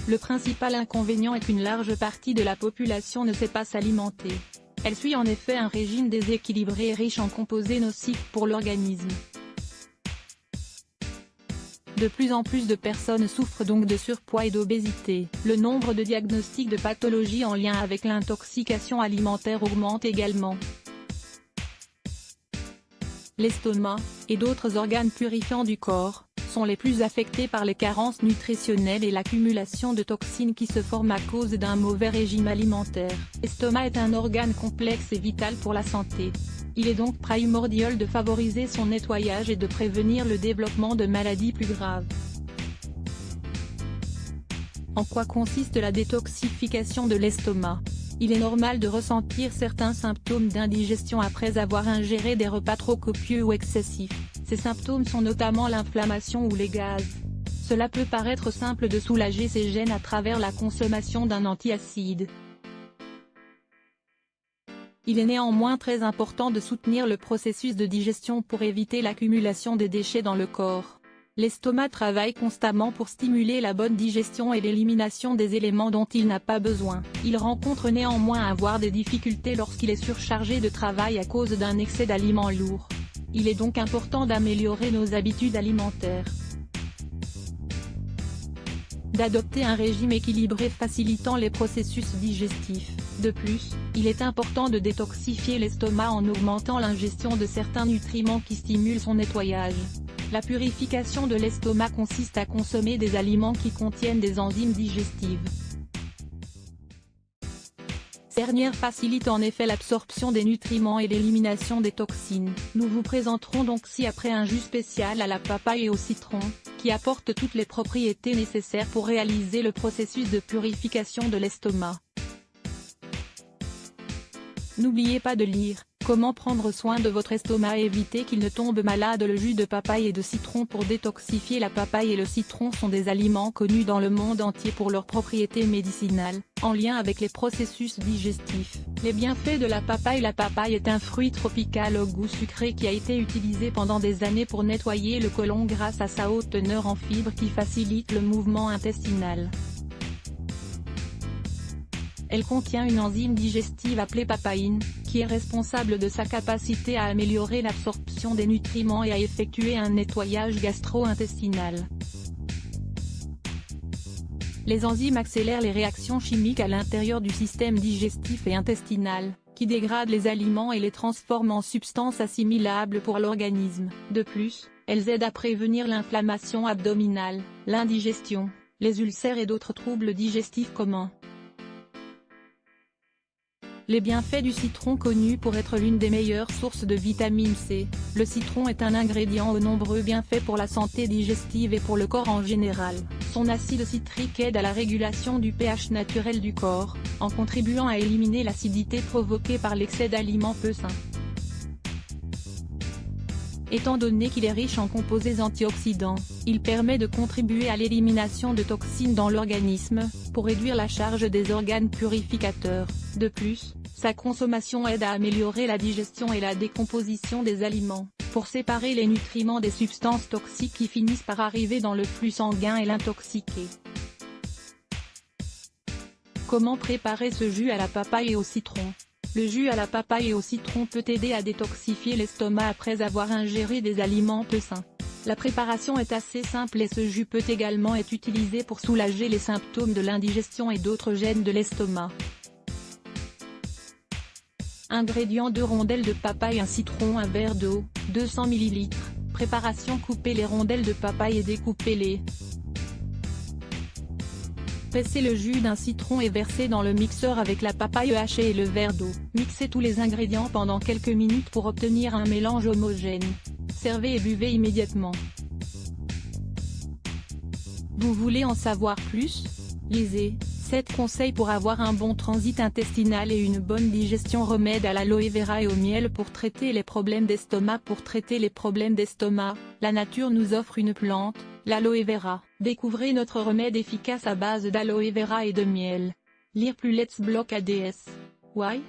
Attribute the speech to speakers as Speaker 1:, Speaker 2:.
Speaker 1: Le principal inconvénient est qu'une large partie de la population ne sait pas s'alimenter. Elle suit en effet un régime déséquilibré et riche en composés nocifs pour l'organisme. De plus en plus de personnes souffrent donc de surpoids et d'obésité. Le nombre de diagnostics de pathologies en lien avec l'intoxication alimentaire augmente également. L'estomac, et d'autres organes purifiants du corps, sont les plus affectés par les carences nutritionnelles et l'accumulation de toxines qui se forment à cause d'un mauvais régime alimentaire. L'estomac est un organe complexe et vital pour la santé. Il est donc primordial de favoriser son nettoyage et de prévenir le développement de maladies plus graves. En quoi consiste la détoxification de l'estomac? Il est normal de ressentir certains symptômes d'indigestion après avoir ingéré des repas trop copieux ou excessifs. Ces symptômes sont notamment l'inflammation ou les gaz. Cela peut paraître simple de soulager ces gènes à travers la consommation d'un antiacide. Il est néanmoins très important de soutenir le processus de digestion pour éviter l'accumulation des déchets dans le corps. L'estomac travaille constamment pour stimuler la bonne digestion et l'élimination des éléments dont il n'a pas besoin. Il rencontre néanmoins à avoir des difficultés lorsqu'il est surchargé de travail à cause d'un excès d'aliments lourds. Il est donc important d'améliorer nos habitudes alimentaires. D'adopter un régime équilibré facilitant les processus digestifs. De plus, il est important de détoxifier l'estomac en augmentant l'ingestion de certains nutriments qui stimulent son nettoyage. La purification de l'estomac consiste à consommer des aliments qui contiennent des enzymes digestives. Ces dernières facilitent en effet l'absorption des nutriments et l'élimination des toxines. Nous vous présenterons donc ci-après un jus spécial à la papaye et au citron, qui apporte toutes les propriétés nécessaires pour réaliser le processus de purification de l'estomac. N'oubliez pas de lire « Comment prendre soin de votre estomac et éviter qu'il ne tombe malade ». Le jus de papaye et de citron pour détoxifier. La papaye et le citron sont des aliments connus dans le monde entier pour leurs propriétés médicinales, en lien avec les processus digestifs. Les bienfaits de la papaye. La papaye est un fruit tropical au goût sucré qui a été utilisé pendant des années pour nettoyer le côlon grâce à sa haute teneur en fibres qui facilite le mouvement intestinal. Elle contient une enzyme digestive appelée papaïne, qui est responsable de sa capacité à améliorer l'absorption des nutriments et à effectuer un nettoyage gastro-intestinal. Les enzymes accélèrent les réactions chimiques à l'intérieur du système digestif et intestinal, qui dégradent les aliments et les transforment en substances assimilables pour l'organisme. De plus, elles aident à prévenir l'inflammation abdominale, l'indigestion, les ulcères et d'autres troubles digestifs communs. Les bienfaits du citron. Connu pour être l'une des meilleures sources de vitamine C, le citron est un ingrédient aux nombreux bienfaits pour la santé digestive et pour le corps en général. Son acide citrique aide à la régulation du pH naturel du corps, en contribuant à éliminer l'acidité provoquée par l'excès d'aliments peu sains. Étant donné qu'il est riche en composés antioxydants, il permet de contribuer à l'élimination de toxines dans l'organisme, pour réduire la charge des organes purificateurs. De plus, sa consommation aide à améliorer la digestion et la décomposition des aliments, pour séparer les nutriments des substances toxiques qui finissent par arriver dans le flux sanguin et l'intoxiquer. Comment préparer ce jus à la papaye et au citron? Le jus à la papaye et au citron peut aider à détoxifier l'estomac après avoir ingéré des aliments peu sains. La préparation est assez simple et ce jus peut également être utilisé pour soulager les symptômes de l'indigestion et d'autres gènes de l'estomac. Ingrédients: 2 rondelles de papaye, un citron, un verre d'eau, 200 ml. Préparation: coupez les rondelles de papaye et découpez-les. Pressez le jus d'un citron et versez dans le mixeur avec la papaye hachée et le verre d'eau. Mixez tous les ingrédients pendant quelques minutes pour obtenir un mélange homogène. Servez et buvez immédiatement. Vous voulez en savoir plus? Lisez 7 conseils pour avoir un bon transit intestinal et une bonne digestion. Remède à l'aloe vera et au miel pour traiter les problèmes d'estomac. Pour traiter les problèmes d'estomac, la nature nous offre une plante, l'aloe vera. Découvrez notre remède efficace à base d'aloe vera et de miel. Lire plus. Let's block ADS. Why?